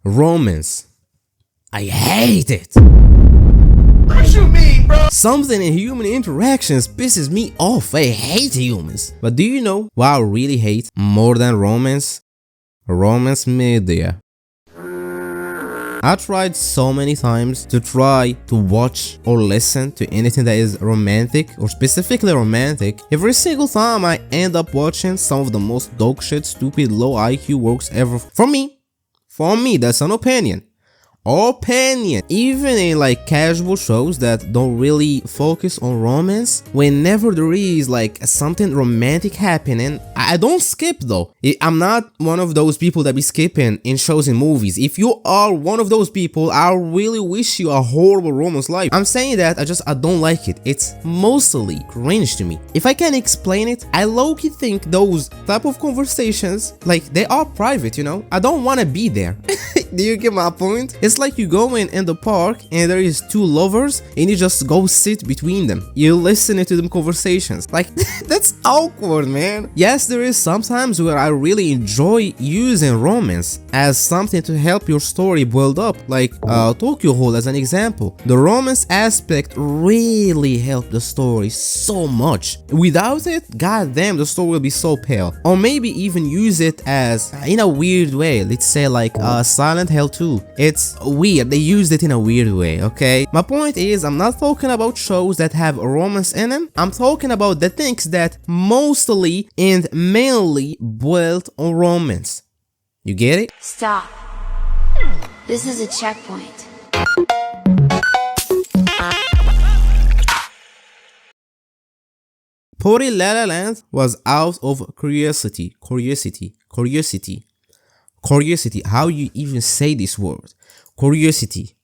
Romance. I hate it. What you mean, bro? Something in human interactions pisses me off. I hate humans. But do you know what I really hate more than romance? Romance media. I tried so many times to try to watch or listen to anything that is romantic or specifically romantic. Every single time I end up watching some of the most dog shit, stupid, low IQ works ever. For me, that's an opinion. Even in like casual shows that don't really focus on romance, whenever there is like something romantic happening, I don't skip though. I'm not one of those people that be skipping in shows and movies. If you are one of those people, I really wish you a horrible romance life. I'm saying that I don't like it. It's mostly cringe to me. If I can explain it, I low-key think those type of conversations, like, they are private, you know? I don't want to be there. Do you get my point? It's like you go in the park and there is two lovers and you just go sit between them. You listen to them conversations. Like, that's awkward, man. Yes, there is sometimes where I really enjoy using romance as something to help your story build up. Like Tokyo Ghoul as an example. The romance aspect really helped the story so much. Without it, goddamn, the story will be so pale. Or maybe even use it as, in a weird way, let's say like Silent Hill 2. It's weird, they used it in a weird way, okay? My point is, I'm not talking about shows that have romance in them. I'm talking about the things that mostly and mainly built on romance. You get it? Stop. This is a checkpoint. Puri La La Land was out of curiosity. How you even say this word? Curiosity.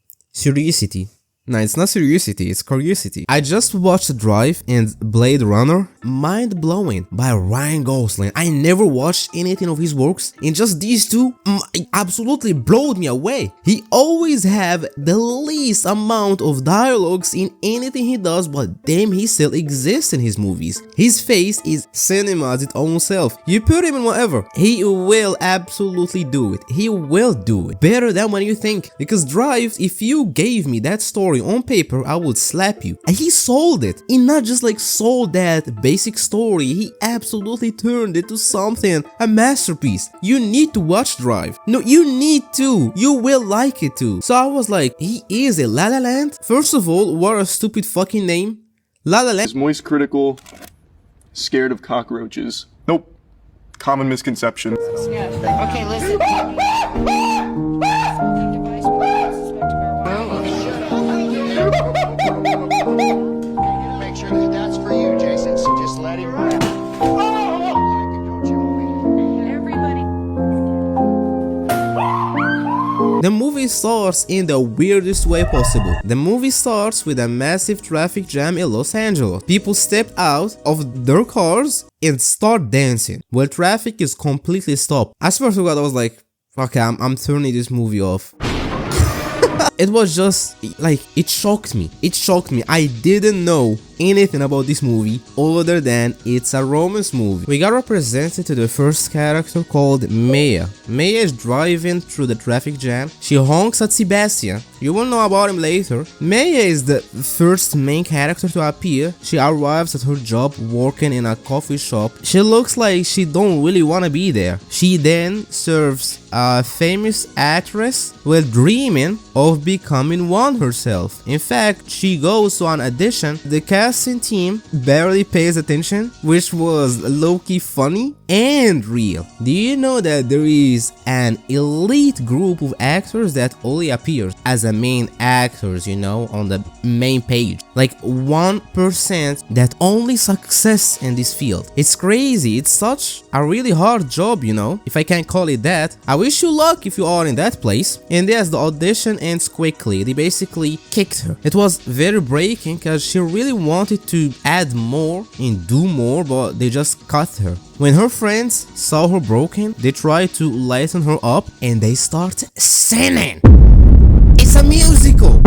No, it's not curiosity, it's curiosity. I just watched Drive and Blade Runner. Mind blowing by Ryan Gosling. I never watched anything of his works, and just these two absolutely blowed me away. He always have the least amount of dialogues in anything he does, but damn, he still exists in his movies. His face is cinema's its own self. You put him in whatever, he will absolutely do it. He will do it better than when you think. Because Drive, if you gave me that story on paper, I would slap you. And he sold it. He not just like sold that basic story, he absolutely turned it to something, a masterpiece. You need to watch Drive. No, you need to. You will like it too. So I was like, he is a La La Land? First of all, what a stupid fucking name. La La Land. Moist, critical, scared of cockroaches. Nope. Common misconception. Okay, listen. Make sure that that's for you, Jason, so just let him run. The movie starts in the weirdest way possible. The movie starts with a massive traffic jam in Los Angeles. People step out of their cars and start dancing while traffic is completely stopped. I swear to God, I was like, okay, I'm turning this movie off. It was just like, it shocked me. I didn't know anything about this movie other than it's a romance movie. We got represented to the first character called Maya. Maya is driving through the traffic jam. She honks at Sebastian. You will know about him later. Maya is the first main character to appear. She arrives at her job working in a coffee shop. She looks like she don't really want to be there. She then serves a famous actress while dreaming of becoming one herself. In fact, she goes to an audition. The casting team barely pays attention, which was low-key funny and real. Do you know that there is an elite group of actors that only appears as a main actors, you know, on the main page? Like 1% that only success in this field. It's crazy. It's such a really hard job, you know, if I can call it that. I wish you luck if you are in that place. And yes, the audition ends quickly. They basically kicked her. It was very breaking because she really wanted to add more and do more, but they just cut her. When her friends saw her broken, they tried to lighten her up and they started singing. It's a musical.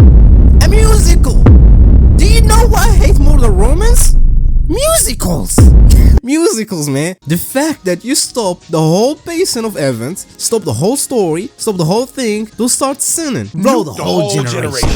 Do you know what I hate more than romance? Musicals! Musicals, man. The fact that you stop the whole pacing of events, stop the whole story, stop the whole thing to start singing. Bro, the whole generation.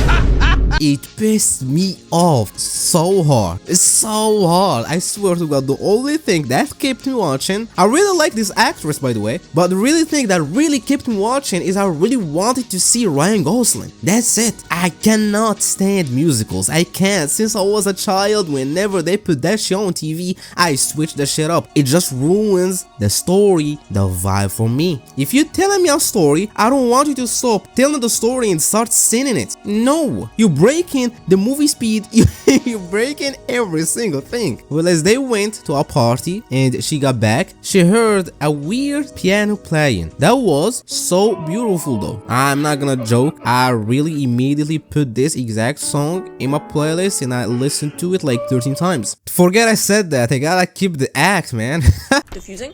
It pissed me off so hard. It's so hard. I swear to God, the only thing that kept me watching, I really like this actress, by the way, but the really thing that really kept me watching is I really wanted to see Ryan Gosling. That's it. I cannot stand musicals. I can't. Since I was a child, whenever they put that show on TV, I switched the shit up. It just ruins the story, the vibe for me. If you're telling me a story, I don't want you to stop telling the story and start singing it. No, you're breaking the movie speed. You're breaking every single thing. Well, as they went to a party and she got back, she heard a weird piano playing. That was so beautiful though. I'm not gonna joke, I really immediately put this exact song in my playlist and I listened to it like 13 times. Forget I said that, I gotta keep the act, man. Diffusing.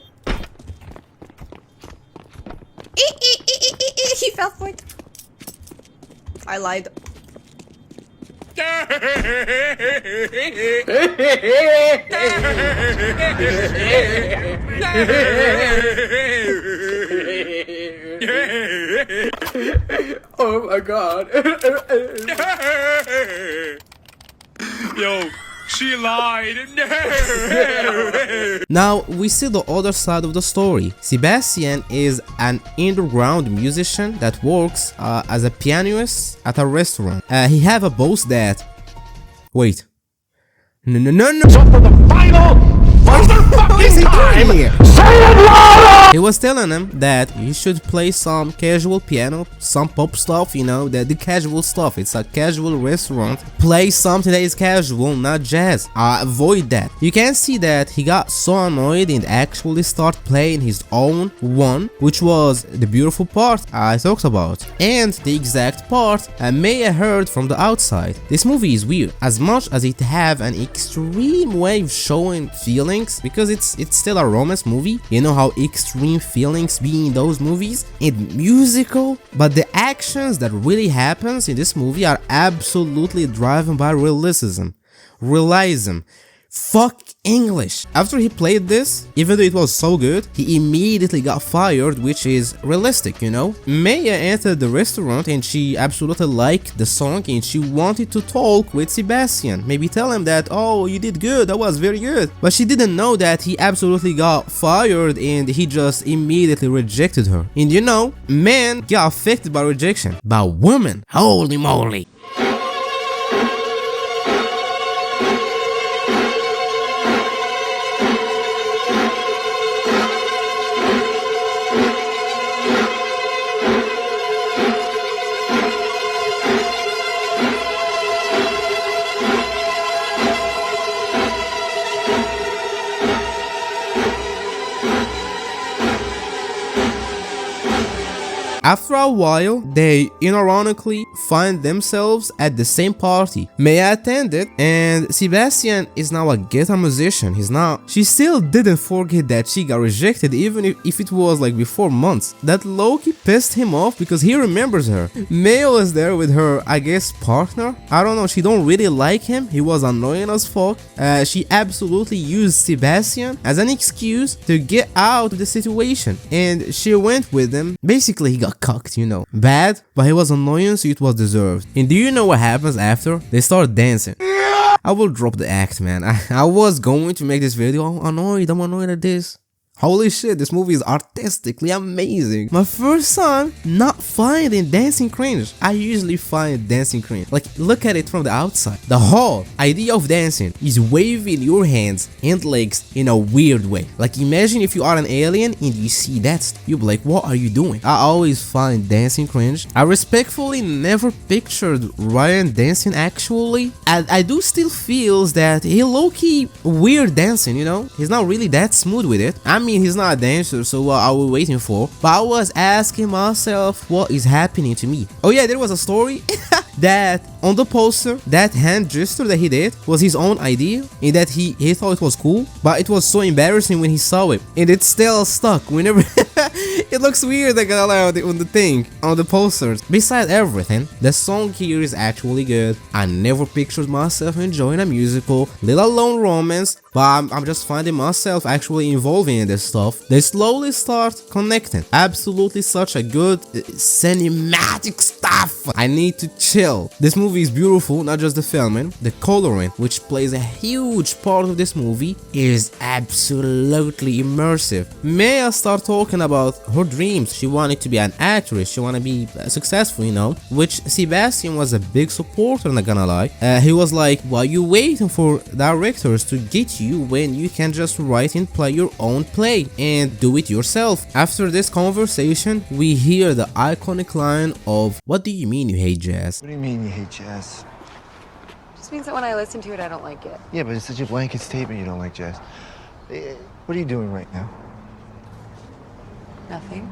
He fell for it. I lied. Oh my god. Yo, she lied. Now we see the other side of the story. Sebastian is an underground musician that works as a pianist at a restaurant. He have a boss that... Wait. No. So for the final motherfucking time, say it louder! He was telling him that he should play some casual piano, some pop stuff, you know, the casual stuff. It's a casual restaurant. Play something that is casual, not jazz. Avoid that. You can see that he got so annoyed and actually start playing his own one, which was the beautiful part I talked about, and the exact part Maya heard from the outside. This movie is weird, as much as it have an extreme way of showing feelings, because it's still a romance movie. You know how extreme feelings be in those movies, and musical, but the actions that really happens in this movie are absolutely driven by realism. Fuck English. After he played this, even though it was so good, he immediately got fired, which is realistic, you know. Maya entered the restaurant and she absolutely liked the song and she wanted to talk with Sebastian. Maybe tell him that, oh, you did good, that was very good. But she didn't know that he absolutely got fired and he just immediately rejected her. And you know, men get affected by rejection. But women, holy moly. After a while, they unironically find themselves at the same party. Maya attended, and Sebastian is now a guitar musician. She still didn't forget that she got rejected, even if it was like before months. That low-key pissed him off because he remembers her. Maya was there with her, I guess, partner. I don't know, she don't really like him. He was annoying as fuck. She absolutely used Sebastian as an excuse to get out of the situation, and she went with him. Basically, he got cucked, you know. Bad, but he was annoying, so it was deserved. And do you know what happens after? They start dancing. I will drop the act, man. I was going to make this video. I'm annoyed at this. Holy shit, this movie is artistically amazing. My first time not finding dancing cringe. I usually find dancing cringe. Like, look at it from the outside. The whole idea of dancing is waving your hands and legs in a weird way. Like, imagine if you are an alien and you see that, you'll be like, what are you doing? I always find dancing cringe. I respectfully never pictured Ryan dancing actually. I do still feels that he low-key weird dancing, you know? He's not really that smooth with it. I mean, he's not a dancer, so what are we waiting for? But I was asking myself what is happening to me. Oh yeah, there was a story. that on the poster, that hand gesture that he did was his own idea, and that he thought it was cool, but it was so embarrassing when he saw it, and it's still stuck whenever it looks weird, like on the thing, on the posters. Besides everything, the song here is actually good. I never pictured myself enjoying a musical, let alone romance, but I'm just finding myself actually involving in this stuff. They slowly start connecting. Absolutely such a good cinematic stuff. I need to chill. This movie is beautiful, not just the filming, the coloring, which plays a huge part of this movie, is absolutely immersive. Maya start talking about her dreams. She wanted to be an actress, she wanted to be successful, you know, which Sebastian was a big supporter, not gonna lie. He was like, why you waiting for directors to get you when you can just write and play your own play and do it yourself? After this conversation, we hear the iconic line of, what do you mean you hate jazz? What do you mean you hate jazz? Just means that when I listen to it, I don't like it. Yeah, but it's such a blanket statement you don't like jazz. What are you doing right now? Nothing.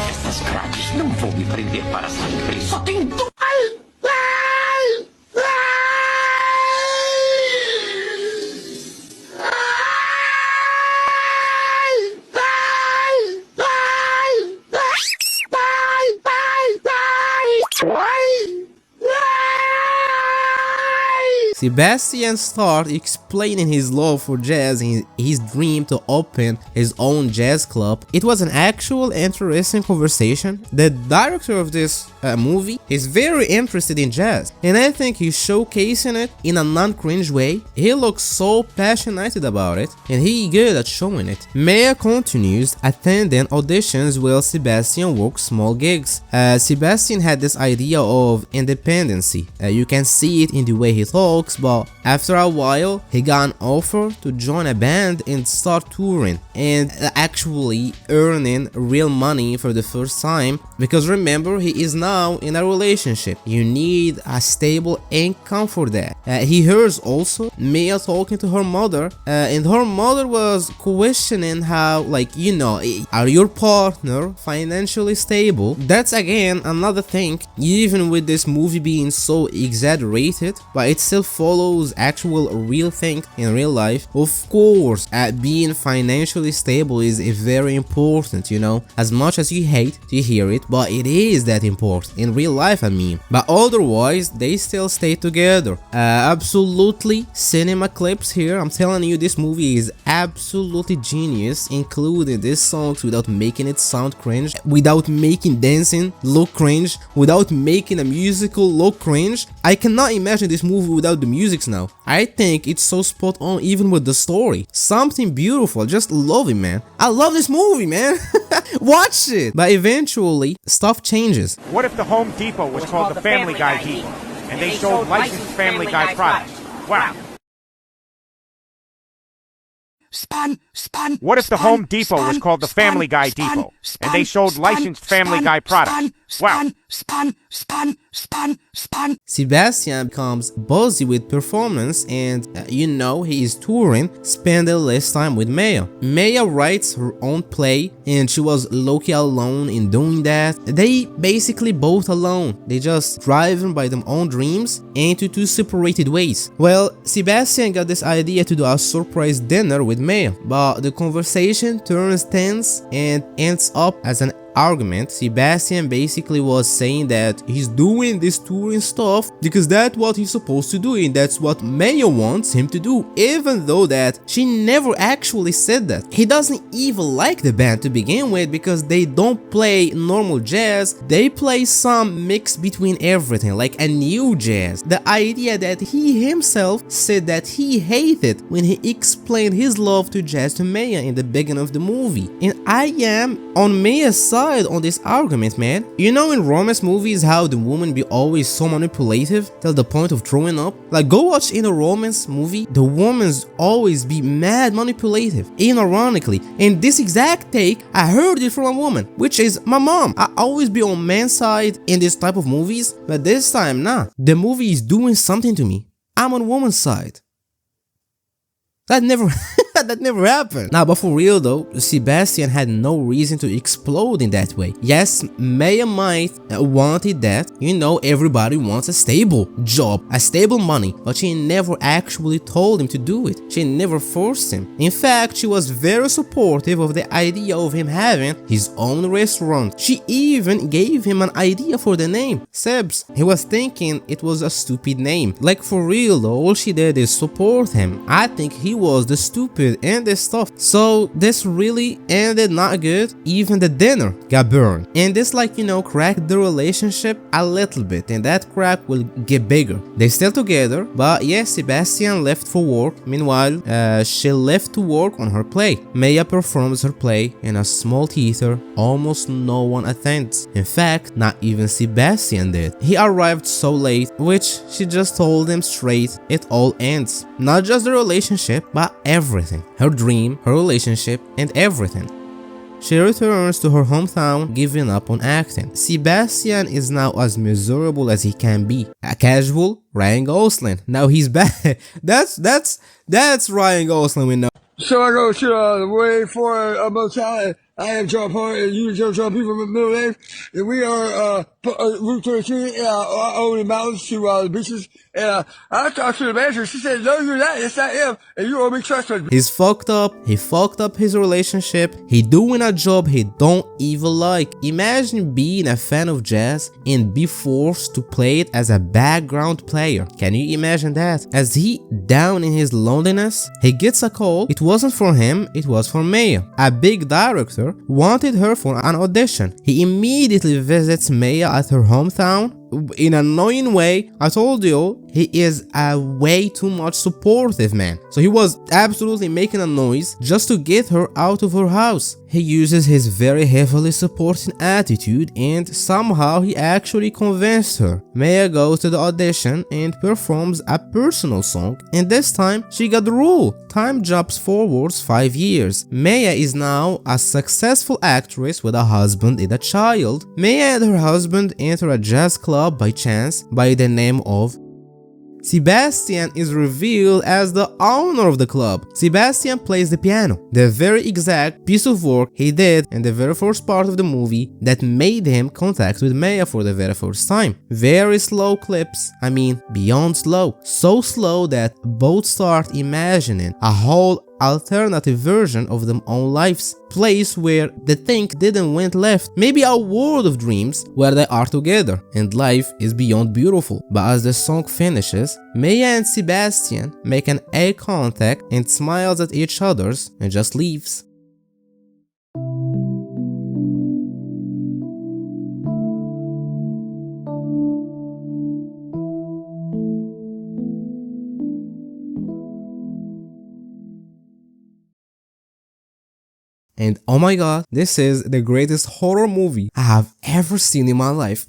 Essas grades não vão me prender para sempre. Só tem duas. Sebastian started explaining his love for jazz and his dream to open his own jazz club. It was an actual interesting conversation. The director of this movie is very interested in jazz, and I think he's showcasing it in a non-cringe way. He looks so passionate about it, and he's good at showing it. Maya continues attending auditions while Sebastian works small gigs. Sebastian had this idea of independency. You can see it in the way he talks, but after a while he got an offer to join a band and start touring and actually earning real money for the first time, because remember, he is now in a relationship. You need a stable income for that. He hears also Mia talking to her mother, and her mother was questioning how, like, you know, are your partner financially stable? That's again another thing, even with this movie being so exaggerated, but it still follows actual real thing in real life. Of course, being financially stable is very important, you know, as much as you hate to hear it, but it is that important in real life, I mean. But otherwise, they still stay together. Absolutely cinema clips here. I'm telling you, this movie is absolutely genius, including these songs without making it sound cringe, without making dancing look cringe, without making a musical look cringe. I cannot imagine this movie without the music now. I think it's so spot on, even with the story. Something beautiful, just love it, man. I love this movie, man. Watch it. But eventually, stuff changes. What if the Home Depot was called the Family Guy Depot, and they sold licensed Family Guy products? Wow. What if the Home Depot was called the Family Guy Depot, and they sold licensed Family Guy products? Wow. Sebastian becomes busy with performance, and you know, he is touring, spending less time with Maya. Maya writes her own play, and she was low-key alone in doing that. They basically both alone. They just driving by their own dreams into two separated ways. Well, Sebastian got this idea to do a surprise dinner with Maya, but the conversation turns tense and ends up as an argument. Sebastian basically was saying that he's doing this touring stuff because that's what he's supposed to do, and that's what Maya wants him to do, even though that she never actually said that. He doesn't even like the band to begin with because they don't play normal jazz, they play some mix between everything, like a new jazz. The idea that he himself said that he hated when he explained his love to jazz to Maya in the beginning of the movie. And I am on Maya's side on this argument, man. You know, in romance movies how the woman be always so manipulative till the point of throwing up? Like, go watch in a romance movie, the woman's always be mad manipulative, ironically. And this exact take, I heard it from a woman, which is my mom. I always be on man's side in this type of movies, but this time, nah. The movie is doing something to me. I'm on woman's side. That That never happened. Nah, but for real though, Sebastian had no reason to explode in that way. Yes, Maya might wanted that. You know, everybody wants a stable job, a stable money, but she never actually told him to do it. She never forced him. In fact, she was very supportive of the idea of him having his own restaurant. She even gave him an idea for the name, Sebs. He was thinking it was a stupid name. Like for real though, all she did is support him. I think he was the stupid and the stuff. So this really ended not good. Even the dinner got burned. And this, like, you know, cracked the relationship a little bit, and that crack will get bigger. They're still together, but yes, Sebastian left for work. Meanwhile, she left to work on her play. Maya performs her play in a small theater. Almost no one attends. In fact, not even Sebastian did. He arrived so late, which she just told him straight. It all ends. Not just the relationship, but everything. Her dream, her relationship, and everything. She returns to her hometown, giving up on acting. Sebastian is now as miserable as he can be. A casual Ryan Gosling. Now he's back. That's Ryan Gosling we know. So I go to the way for a motel, and I have John Part, and you John people from middle age, and we are Route 33 over the mountains to the beaches. And I talked to the manager. She said, "No, you're not. It's not him, and you owe me trust." He's fucked up. He fucked up his relationship. He doing a job he don't even like. Imagine being a fan of jazz and be forced to play it as a background player. Can you imagine that? As he down in his loneliness, he gets a call. It wasn't for him. It was for Maya. A big director wanted her for an audition. He immediately visits Maya at her hometown. In an annoying way, I told you, he is a way too much supportive man. So he was absolutely making a noise just to get her out of her house. He uses his very heavily supporting attitude, and somehow he actually convinced her. Maya goes to the audition and performs a personal song, and this time she got the role. Time jumps forwards 5 years. Maya is now a successful actress with a husband and a child. Maya and her husband enter a jazz club by chance by the name of Sebastian is revealed as the owner of the club. Sebastian plays the piano, the very exact piece of work he did in the very first part of the movie that made him contact with Maya for the very first time. Very slow clips, I mean beyond slow. So slow that both start imagining a whole alternative version of their own lives, place where the thing didn't went left, maybe a world of dreams where they are together and life is beyond beautiful. But as the song finishes, Maya and Sebastian make an eye contact and smiles at each other and just leaves. And oh my god, this is the greatest horror movie I have ever seen in my life.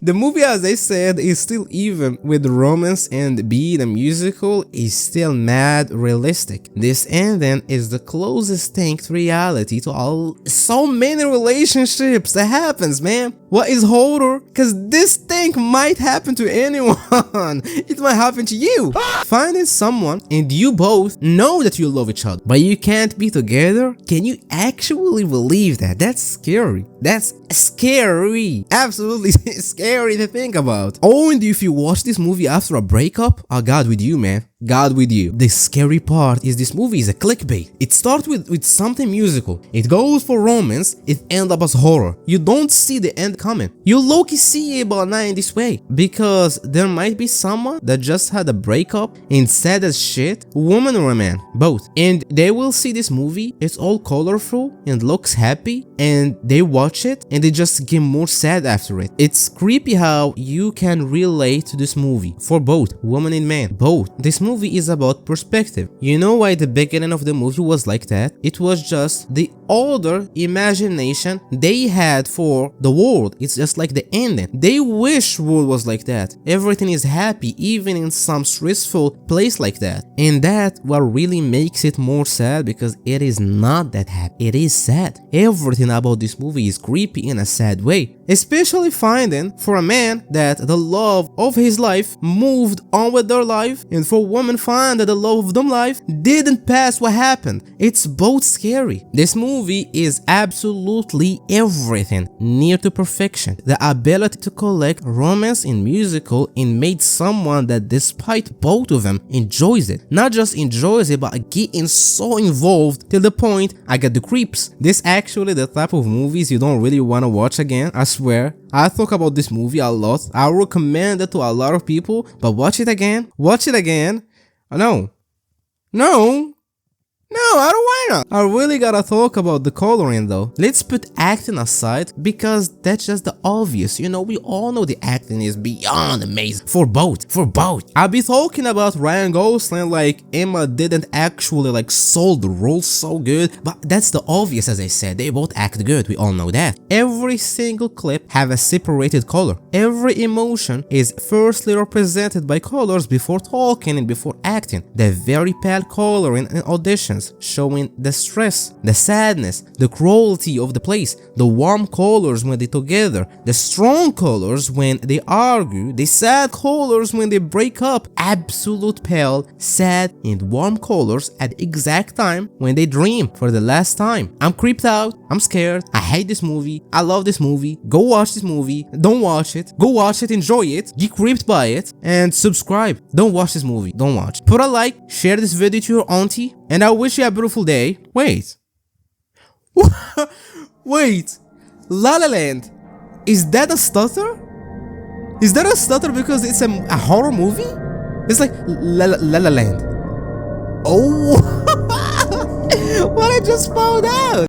The movie, as I said, is still, even with romance and being a musical, is still mad realistic. This ending is the closest thing to reality to so many relationships that happens, man. What is horror? Cause this thing might happen to anyone. It might happen to you. Finding someone and you both know that you love each other, but you can't be together. Can you actually believe that? That's scary. That's scary. Absolutely scary to think about. Oh, and if you watch this movie after a breakup, oh, God with you, man. God with you. The scary part is this movie is a clickbait. It starts with something musical. It goes for romance. It ends up as horror. You don't see the end coming. You low-key see it, but not in this way. Because there might be someone that just had a breakup and sad as shit. Woman or a man. Both. And they will see this movie. It's all colorful and looks happy. And they watch it and they just get more sad after it. It's creepy how you can relate to this movie. For both woman and man. Both. This movie movie is about perspective. You know why the beginning of the movie was like that? It was just the older imagination they had for the world. It's just like the ending. They wish world was like that. Everything is happy even in some stressful place like that. And that what really makes it more sad, because it is not that happy. It is sad. Everything about this movie is creepy in a sad way. Especially finding for a man that the love of his life moved on with their life, and for women find that the love of them life didn't pass what happened. It's both scary. This movie is absolutely everything near to perfection. The ability to collect romance in musical and made someone that despite both of them enjoys it. Not just enjoys it, but getting so involved till the point I get the creeps. This actually the type of movies you don't really want to watch again, I swear. I talk about this movie a lot. I recommend it to a lot of people, but watch it again. Watch it again. No, I don't wanna. I really gotta talk about the coloring though. Let's put acting aside, because that's just the obvious. You know, we all know the acting is beyond amazing. For both. I'll be talking about Ryan Gosling like Emma didn't actually like sold the role so good, but that's the obvious. As I said, they both act good. We all know that. Every single clip have a separated color. Every emotion is firstly represented by colors before talking and before acting. The very pale coloring in auditions, showing the stress, the sadness, the cruelty of the place, the warm colors when they're together, the strong colors when they argue, the sad colors when they break up, absolute pale, sad, and warm colors at the exact time when they dream for the last time. I'm creeped out, I'm scared, I hate this movie, I love this movie. Go watch this movie, don't watch it, go watch it, enjoy it, get creeped by it, and subscribe. Don't watch this movie, don't watch. Put a like, share this video to your auntie, and I wish you a beautiful day. Wait. Wait. La La Land. Is that a stutter? Is that a stutter because it's a horror movie? It's like La La Land. Oh. What I just found out.